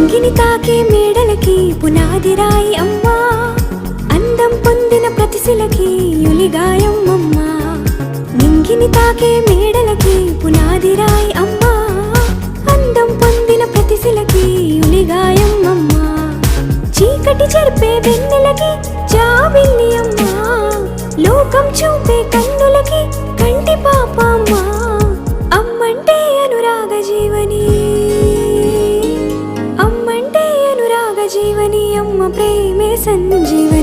నింగిని తాకే మేడలకి పునాదిరాయి అమ్మా, అందం పొందిన ప్రతిశిలకి యులిగాయం అమ్మా. నింగిని తాకే మేడలకి పునాదిరాయి అమ్మా, అందం పొందిన ప్రతిశిలకి యులిగాయం అమ్మా. చీకటి చెరిపే వెన్నెలకి జాబిల్లి అమ్మా, లోకం చూపే కన్నులకి కంటి పాప అమ్మా. అమ్మంటే అనురాగ జీవని, అమ్మంటే అనురాగ జీవని, అమ్మ ప్రేమే సంజీవని.